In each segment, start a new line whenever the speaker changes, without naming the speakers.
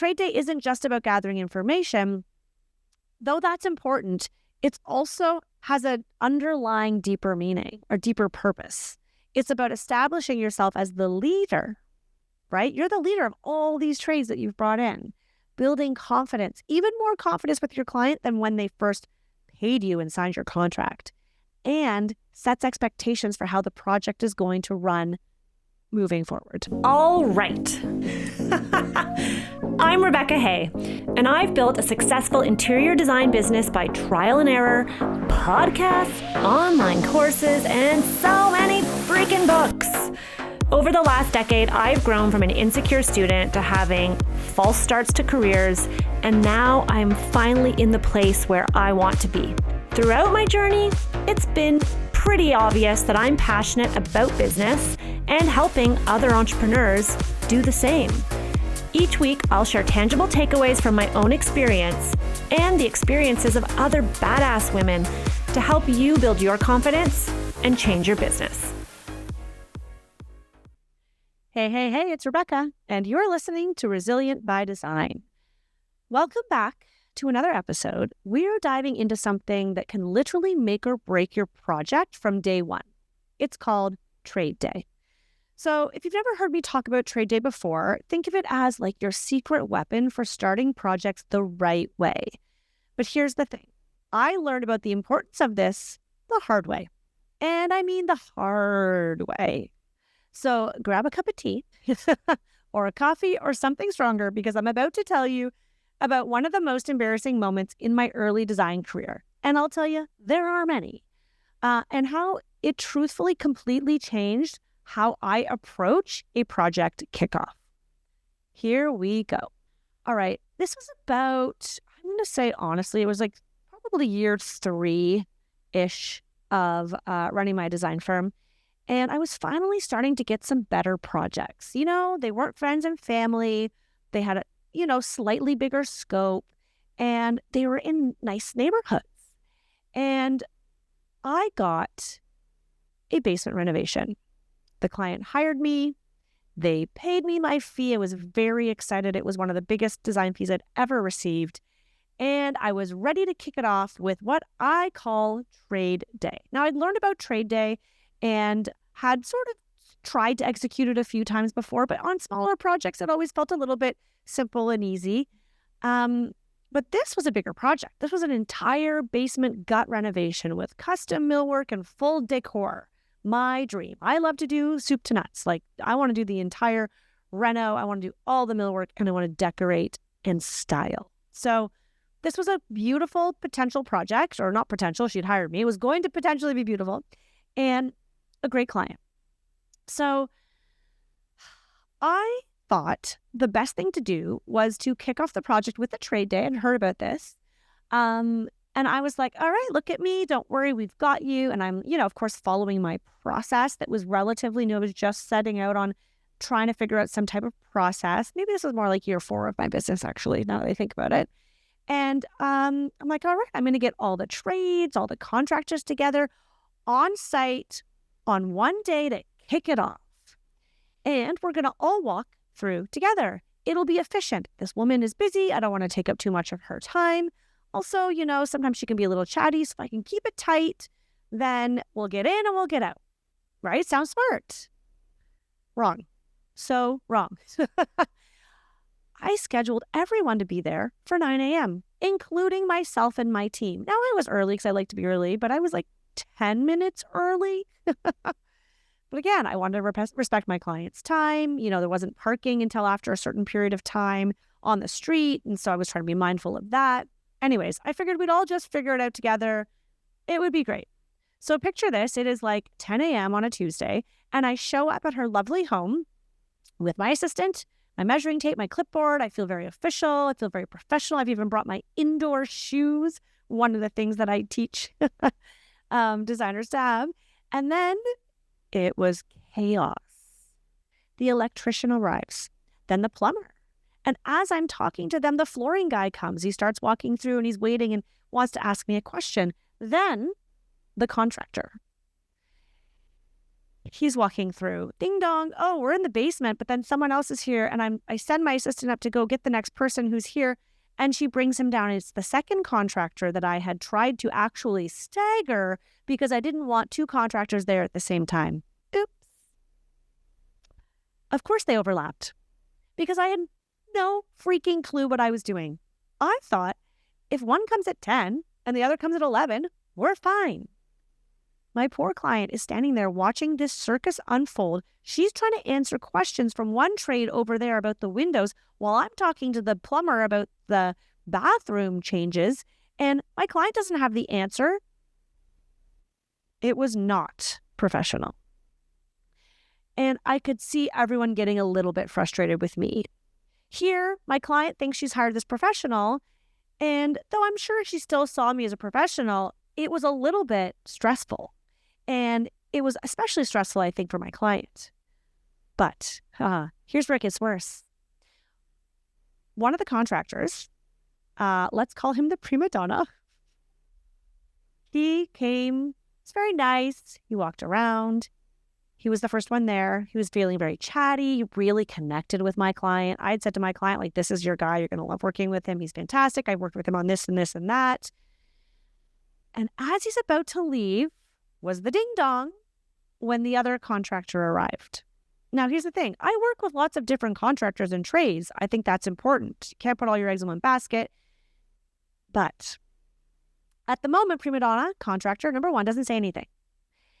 trade day isn't just about gathering information. Though that's important, it also has an underlying deeper meaning or deeper purpose. It's about establishing yourself as the leader, right? You're the leader of all these trades that you've brought in, building confidence, even more confidence with your client than when they first paid you and signed your contract, and sets expectations for how the project is going to run moving forward.
All right. I'm Rebecca Hay, and I've built a successful interior design business by trial and error, podcasts, online courses, and so many freaking books. Over the last decade, I've grown from an insecure student to having false starts to careers, and now I'm finally in the place where I want to be. Throughout my journey, it's been pretty obvious that I'm passionate about business and helping other entrepreneurs do the same. Each week, I'll share tangible takeaways from my own experience and the experiences of other badass women to help you build your confidence and change your business.
Hey, it's Rebecca, and you're listening to Resilient by Design. Welcome back to another episode. We're diving into something that can literally make or break your project from day one. It's called Trade Day. So if you've never heard me talk about Trade Day before, think of it as like your secret weapon for starting projects the right way. But here's the thing. I learned about the importance of this the hard way. And I mean the hard way. So grab a cup of tea or a coffee or something stronger, because I'm about to tell you about one of the most embarrassing moments in my early design career. And I'll tell you, there are many. And how it truthfully completely changed how I approach a project kickoff. Here we go. All right. This was about, I'm going to say honestly, it was like probably year 3-ish of running my design firm. And I was finally starting to get some better projects. You know, they weren't friends and family. They had a, slightly bigger scope, and they were in nice neighborhoods. And I got a basement renovation. The client hired me. They paid me my fee. I was very excited. It was one of the biggest design fees I'd ever received. And I was ready to kick it off with what I call Trade Day. Now, I'd learned about Trade Day and had sort of tried to execute it a few times before, but on smaller projects, it always felt a little bit simple and easy. But this was a bigger project. This was an entire basement gut renovation with custom millwork and full decor. My dream. I love to do soup to nuts. Like, I want to do the entire reno. I want to do all the millwork, and I want to decorate and style. So this was a beautiful potential project, or not potential. She'd hired me. It was going to potentially be beautiful, and a great client. So I thought the best thing to do was to kick off the project with a trade day. I'd heard about this. And I was like, all right, look at me. Don't worry, we've got you. And I'm, of course, following my process that was relatively new. I was just setting out on trying to figure out some type of process. Maybe this was more like year 4 of my business, actually, now that I think about it. And I'm like, all right, I'm going to get all the trades, all the contractors together on site on one day to kick it off. And we're going to all walk through together. It'll be efficient. This woman is busy. I don't want to take up too much of her time. Also, sometimes she can be a little chatty, so if I can keep it tight, then we'll get in and we'll get out. Right? Sounds smart. Wrong. So wrong. I scheduled everyone to be there for 9 a.m., including myself and my team. Now, I was early because I like to be early, but I was like 10 minutes early. But again, I wanted to respect my client's time. There wasn't parking until after a certain period of time on the street, and so I was trying to be mindful of that. Anyways, I figured we'd all just figure it out together. It would be great. So picture this. It is like 10 a.m. on a Tuesday, and I show up at her lovely home with my assistant, my measuring tape, my clipboard. I feel very official. I feel very professional. I've even brought my indoor shoes, one of the things that I teach designers to have. And then it was chaos. The electrician arrives, then the plumber. And as I'm talking to them, the flooring guy comes. He starts walking through and he's waiting and wants to ask me a question. Then the contractor. He's walking through. Ding dong. Oh, we're in the basement, but then someone else is here. And I send my assistant up to go get the next person who's here. And she brings him down. It's the second contractor that I had tried to actually stagger because I didn't want two contractors there at the same time. Oops. Of course they overlapped because I had no freaking clue what I was doing. I thought if one comes at 10 and the other comes at 11, we're fine. My poor client is standing there watching this circus unfold. She's trying to answer questions from one trade over there about the windows while I'm talking to the plumber about the bathroom changes, and my client doesn't have the answer. It was not professional. And I could see everyone getting a little bit frustrated with me. Here, my client thinks she's hired this professional, and though I'm sure she still saw me as a professional, it was a little bit stressful. And it was especially stressful, I think, for my client. But here's where it gets worse. One of the contractors, let's call him the prima donna. He came, it's very nice. He walked around. He was the first one there. He was feeling very chatty. He really connected with my client. I had said to my client, like, this is your guy. You're going to love working with him. He's fantastic. I worked with him on this and this and that. And as he's about to leave, was the ding-dong when the other contractor arrived. Now, here's the thing. I work with lots of different contractors and trades. I think that's important. You can't put all your eggs in one basket. But at the moment, prima donna, contractor number one, doesn't say anything.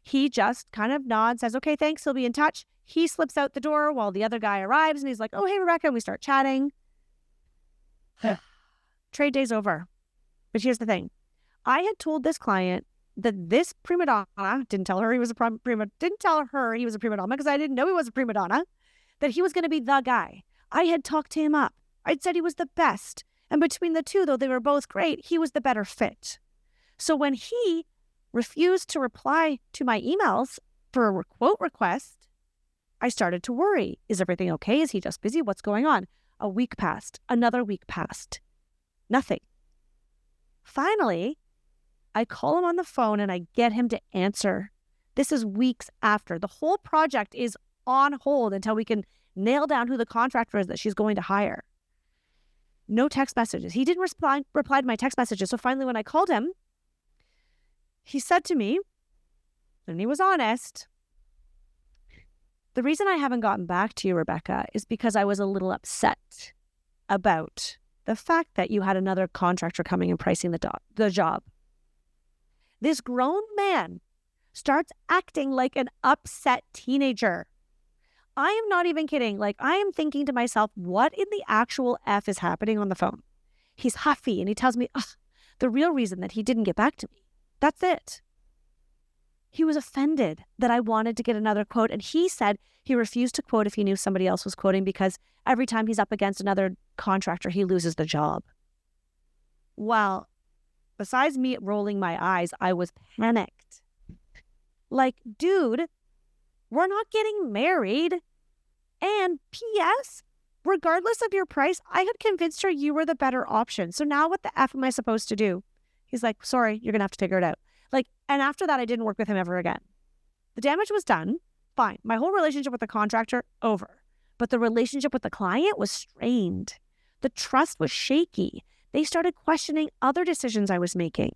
He just kind of nods, says, okay, thanks, he'll be in touch. He slips out the door while the other guy arrives, and he's like, oh, hey, Rebecca, and we start chatting. Trade day's over. But here's the thing. I had told this client that this prima donna, didn't tell her he was a prima donna because I didn't know he was a prima donna, that he was going to be the guy. I had talked him up. I'd said he was the best. And between the two, though they were both great, he was the better fit. So when he refused to reply to my emails for a quote request, I started to worry. Is everything okay? Is he just busy? What's going on? A week passed. Another week passed. Nothing. Finally, I call him on the phone and I get him to answer. This is weeks after. The whole project is on hold until we can nail down who the contractor is that she's going to hire. No text messages. He didn't reply to my text messages. So finally, when I called him, he said to me, and he was honest, the reason I haven't gotten back to you, Rebecca, is because I was a little upset about the fact that you had another contractor coming and pricing the job. This grown man starts acting like an upset teenager. I am not even kidding. Like, I am thinking to myself, what in the actual F is happening on the phone? He's huffy and he tells me, the real reason that he didn't get back to me. That's it. He was offended that I wanted to get another quote. And he said he refused to quote if he knew somebody else was quoting because every time he's up against another contractor, he loses the job. Well, besides me rolling my eyes, I was panicked. Like, dude, we're not getting married. And P.S., regardless of your price, I had convinced her you were the better option. So now what the F am I supposed to do? He's like, sorry, you're going to have to figure it out. Like, and after that, I didn't work with him ever again. The damage was done. Fine. My whole relationship with the contractor, over. But the relationship with the client was strained. The trust was shaky. They started questioning other decisions I was making.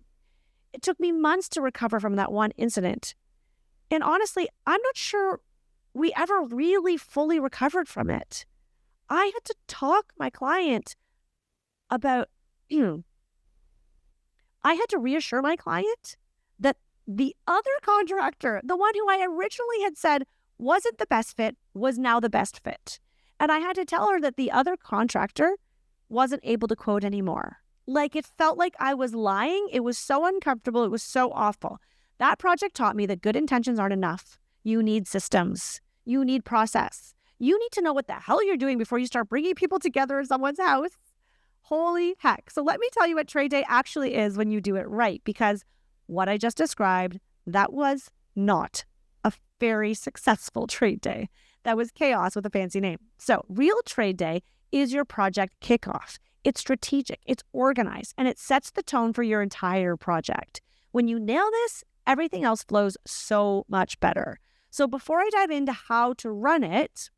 It took me months to recover from that one incident. And honestly, I'm not sure we ever really fully recovered from it. I had to talk my client about, I had to reassure my client that the other contractor, the one who I originally had said wasn't the best fit, was now the best fit. And I had to tell her that the other contractor wasn't able to quote anymore. Like, it felt like I was lying. It was so uncomfortable. It was so awful. That project taught me that good intentions aren't enough. You need systems. You need process. You need to know what the hell you're doing before you start bringing people together in someone's house. Holy heck. So let me tell you what trade day actually is when you do it right, because what I just described, that was not a very successful trade day. That was chaos with a fancy name. So real trade day is your project kickoff. It's strategic, it's organized, and it sets the tone for your entire project. When you nail this, everything else flows so much better. So before I dive into how to run it,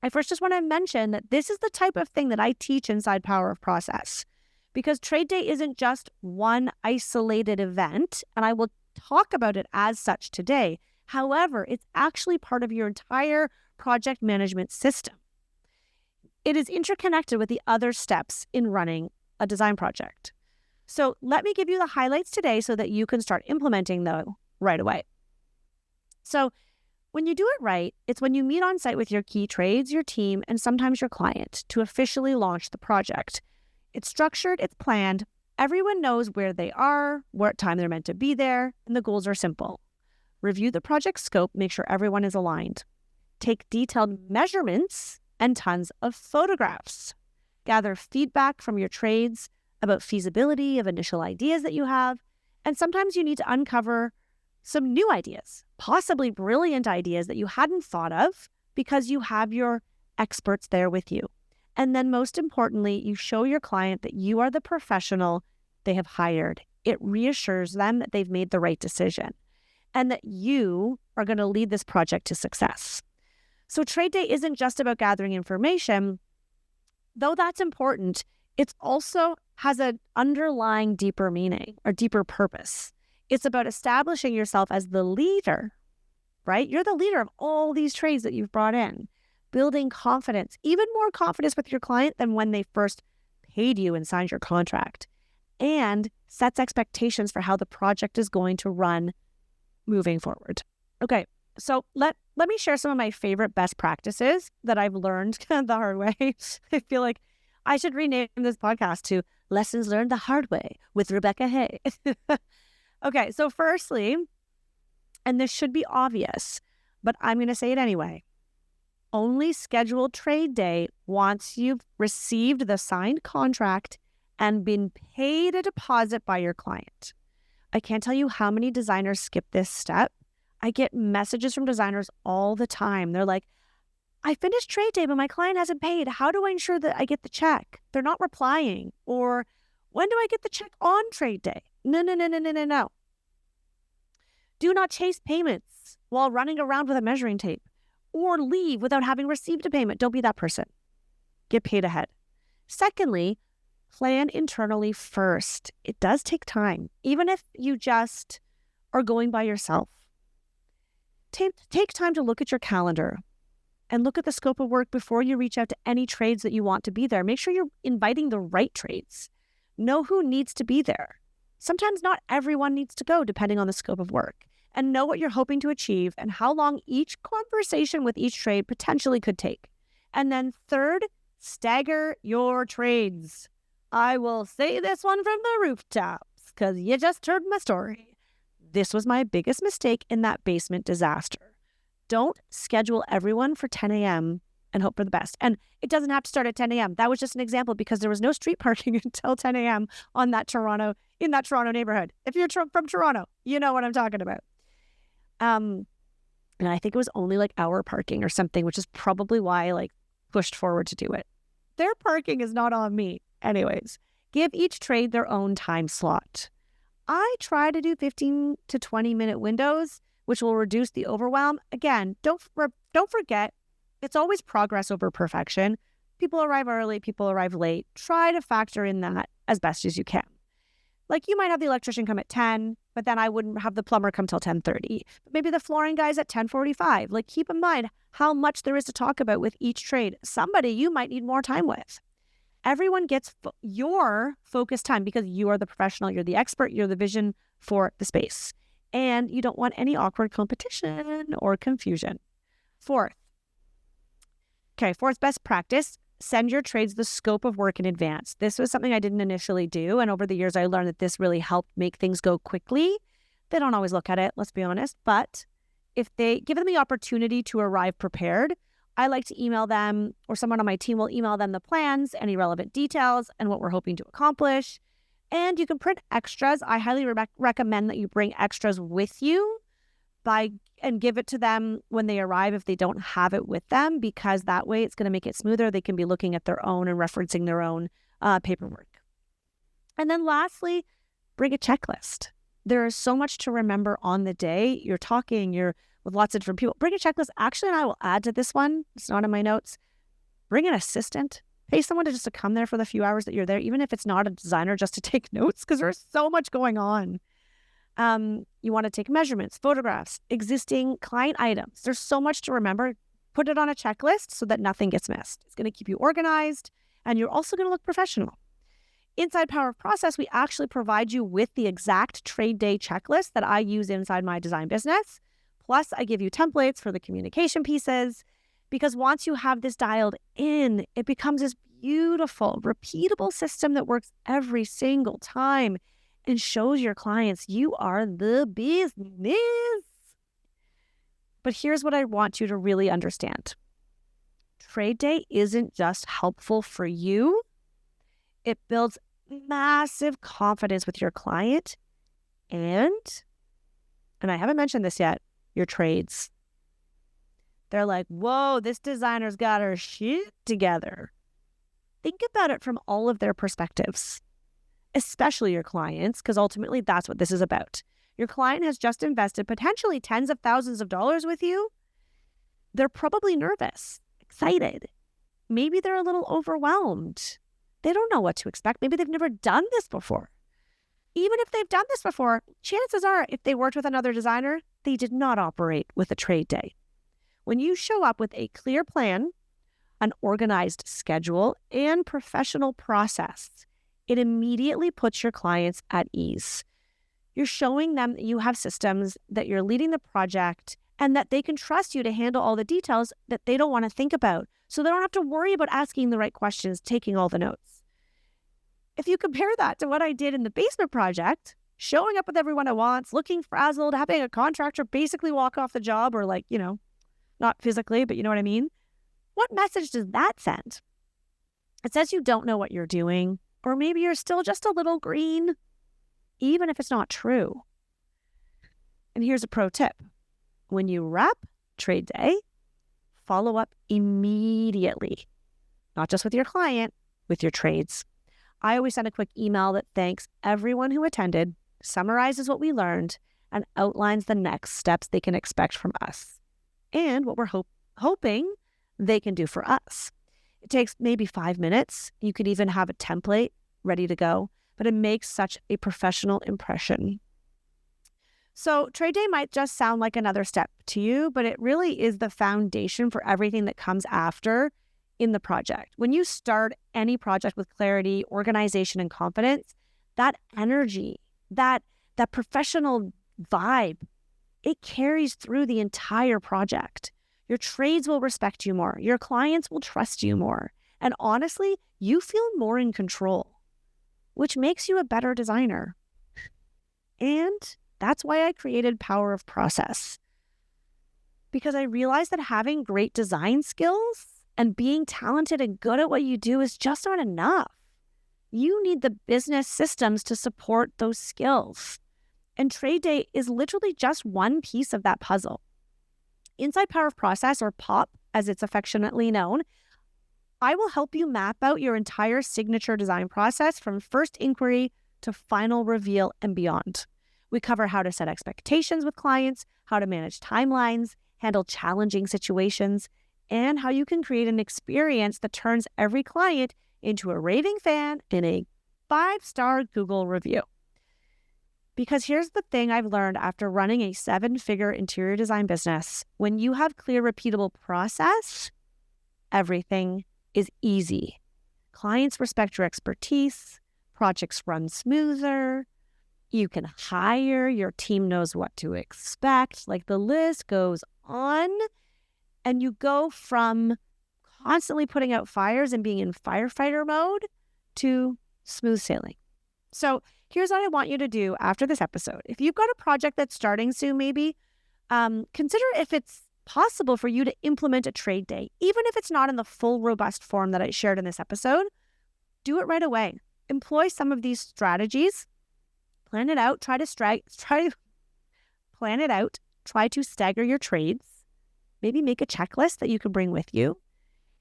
I first just want to mention that this is the type of thing that I teach inside Power of Process, because trade day isn't just one isolated event, and I will talk about it as such today. However, it's actually part of your entire project management system. It is interconnected with the other steps in running a design project. So let me give you the highlights today so that you can start implementing them right away. So when you do it right, it's when you meet on site with your key trades, your team, and sometimes your client to officially launch the project. It's structured, it's planned, everyone knows where they are, what time they're meant to be there, and the goals are simple. Review the project scope, make sure everyone is aligned. Take detailed measurements and tons of photographs. Gather feedback from your trades about feasibility of initial ideas that you have, and sometimes you need to uncover some new ideas, possibly brilliant ideas that you hadn't thought of because you have your experts there with you. And then most importantly, you show your client that you are the professional they have hired. It reassures them that they've made the right decision and that you are going to lead this project to success. So trade day isn't just about gathering information, though that's important. It also has an underlying deeper meaning or deeper purpose. It's about establishing yourself as the leader, right? You're the leader of all these trades that you've brought in, building confidence, even more confidence with your client than when they first paid you and signed your contract, and sets expectations for how the project is going to run moving forward. Okay, so let me share some of my favorite best practices that I've learned the hard way. I feel like I should rename this podcast to Lessons Learned the Hard Way with Rebecca Hay. Okay, so firstly, and this should be obvious, but I'm going to say it anyway, only schedule trade day once you've received the signed contract and been paid a deposit by your client. I can't tell you how many designers skip this step. I get messages from designers all the time. They're like, I finished trade day, but my client hasn't paid. How do I ensure that I get the check? They're not replying. Or when do I get the check on trade day? No. Do not chase payments while running around with a measuring tape or leave without having received a payment. Don't be that person. Get paid ahead. Secondly, plan internally first. It does take time, even if you just are going by yourself. Take time to look at your calendar and look at the scope of work before you reach out to any trades that you want to be there. Make sure you're inviting the right trades. Know who needs to be there. Sometimes not everyone needs to go, depending on the scope of work. And know what you're hoping to achieve and how long each conversation with each trade potentially could take. And then third, stagger your trades. I will say this one from the rooftops because you just heard my story. This was my biggest mistake in that basement disaster. Don't schedule everyone for 10 a.m. and hope for the best. And it doesn't have to start at 10 a.m. That was just an example because there was no street parking until 10 a.m. in that Toronto neighborhood. If you're from Toronto, you know what I'm talking about. And I think it was only like hour parking or something, which is probably why I pushed forward to do it. Their parking is not on me. Anyways, give each trade their own time slot. I try to do 15 to 20 minute windows, which will reduce the overwhelm. Again, don't forget, it's always progress over perfection. People arrive early, people arrive late. Try to factor in that as best as you can. You might have the electrician come at 10, but then I wouldn't have the plumber come till 10:30. But maybe the flooring guy's at 10:45. Keep in mind how much there is to talk about with each trade. Somebody you might need more time with. Everyone gets your focus time because you are the professional, you're the expert, you're the vision for the space. And you don't want any awkward competition or confusion. Fourth best practice, send your trades the scope of work in advance. This was something I didn't initially do, and over the years I learned that this really helped make things go quickly. They don't always look at it, let's be honest, but if they give them the opportunity to arrive prepared, I like to email them, or someone on my team will email them the plans, any relevant details, and what we're hoping to accomplish. And you can print extras. I highly recommend that you bring extras with you and give it to them when they arrive if they don't have it with them, because that way it's going to make it smoother. They can be looking at their own and referencing their own paperwork. And then lastly, bring a checklist. There is so much to remember on the day. You're talking, you're with lots of different people. Bring a checklist. Actually, and I will add to this one, it's not in my notes, bring an assistant. Pay someone to come there for the few hours that you're there, even if it's not a designer, just to take notes, because there's so much going on. You want to take measurements, photographs, existing client items. There's so much to remember. Put it on a checklist so that nothing gets missed. It's going to keep you organized, and you're also going to look professional. Inside Power of Process, we actually provide you with the exact trade day checklist that I use inside my design business. Plus, I give you templates for the communication pieces, because once you have this dialed in, it becomes this beautiful, repeatable system that works every single time and shows your clients you are the business. But here's what I want you to really understand. Trade day isn't just helpful for you. It builds massive confidence with your client and I haven't mentioned this yet, your trades. They're like, whoa, this designer's got her shit together. Think about it from all of their perspectives, especially your clients, because ultimately that's what this is about. Your client has just invested potentially tens of thousands of dollars with you. They're probably nervous, excited. Maybe they're a little overwhelmed. They don't know what to expect. Maybe they've never done this before. Even if they've done this before, chances are if they worked with another designer, they did not operate with a trade day. When you show up with a clear plan, an organized schedule, and professional process, it immediately puts your clients at ease. You're showing them that you have systems, that you're leading the project, and that they can trust you to handle all the details that they don't want to think about. So they don't have to worry about asking the right questions, taking all the notes. If you compare that to what I did in the basement project, showing up with everyone at once, looking frazzled, having a contractor basically walk off the job, or not physically, but you know what I mean? What message does that send? It says you don't know what you're doing, or maybe you're still just a little green, even if it's not true. And here's a pro tip. When you wrap trade day, follow up immediately, not just with your client, with your trades. I always send a quick email that thanks everyone who attended, summarizes what we learned, and outlines the next steps they can expect from us and what we're hoping they can do for us. It takes maybe 5 minutes. You could even have a template ready to go, but it makes such a professional impression. So trade day might just sound like another step to you, but it really is the foundation for everything that comes after in the project. When you start any project with clarity, organization, and confidence, that energy, that professional vibe, it carries through the entire project. Your trades will respect you more. Your clients will trust you more. And honestly, you feel more in control, which makes you a better designer. And that's why I created Power of Process. Because I realized that having great design skills and being talented and good at what you do is just not enough. You need the business systems to support those skills. And trade day is literally just one piece of that puzzle. Inside Power of Process, or POP as it's affectionately known, I will help you map out your entire signature design process from first inquiry to final reveal and beyond. We cover how to set expectations with clients, how to manage timelines, handle challenging situations, and how you can create an experience that turns every client into a raving fan and a 5-star Google review. Because here's the thing I've learned after running a 7-figure interior design business. When you have clear, repeatable process, everything is easy. Clients respect your expertise, projects run smoother, you can hire, your team knows what to expect, the list goes on. And you go from constantly putting out fires and being in firefighter mode to smooth sailing. So here's what I want you to do after this episode. If you've got a project that's starting soon, maybe consider if it's possible for you to implement a trade day, even if it's not in the full robust form that I shared in this episode. Do it right away. Employ some of these strategies. Plan it out. Try to stagger your trades. Maybe make a checklist that you can bring with you.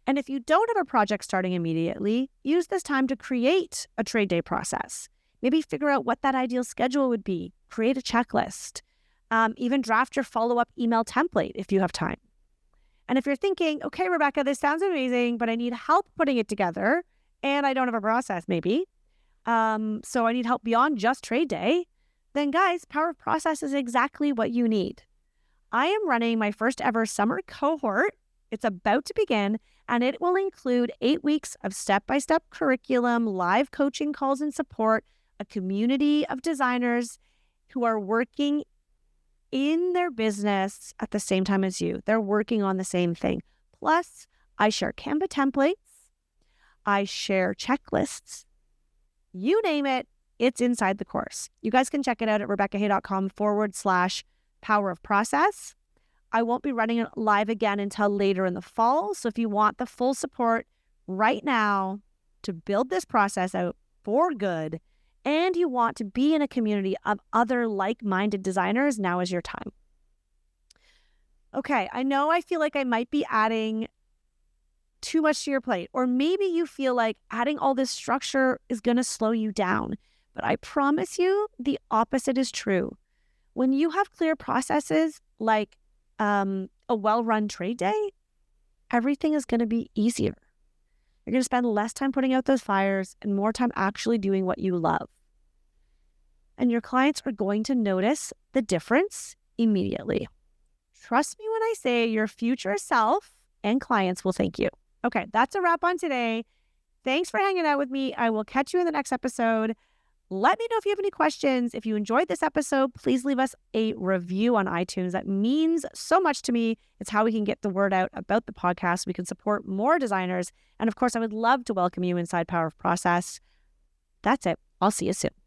And if you don't have a project starting immediately, use this time to create a trade day process. Maybe figure out what that ideal schedule would be. Create a checklist. Even draft your follow-up email template if you have time. And if you're thinking, okay, Rebecca, this sounds amazing, but I need help putting it together and I don't have a process maybe. So I need help beyond just trade day. Then guys, Power of Process is exactly what you need. I am running my first ever summer cohort. It's about to begin, and it will include 8 weeks of step-by-step curriculum, live coaching calls and support, a community of designers who are working in their business at the same time as you. They're working on the same thing. Plus, I share Canva templates. I share checklists. You name it, it's inside the course. You guys can check it out at rebeccahay.com/power of process. I won't be running it live again until later in the fall. So if you want the full support right now to build this process out for good, and you want to be in a community of other like-minded designers, now is your time. Okay, I know I feel like I might be adding too much to your plate, or maybe you feel like adding all this structure is going to slow you down. But I promise you the opposite is true. When you have clear processes like a well-run trade day, everything is going to be easier. You're going to spend less time putting out those fires and more time actually doing what you love. And your clients are going to notice the difference immediately. Trust me when I say your future self and clients will thank you. Okay, that's a wrap on today. Thanks for hanging out with me. I will catch you in the next episode. Let me know if you have any questions. If you enjoyed this episode, please leave us a review on iTunes. That means so much to me. It's how we can get the word out about the podcast. We can support more designers. And of course, I would love to welcome you inside Power of Process. That's it. I'll see you soon.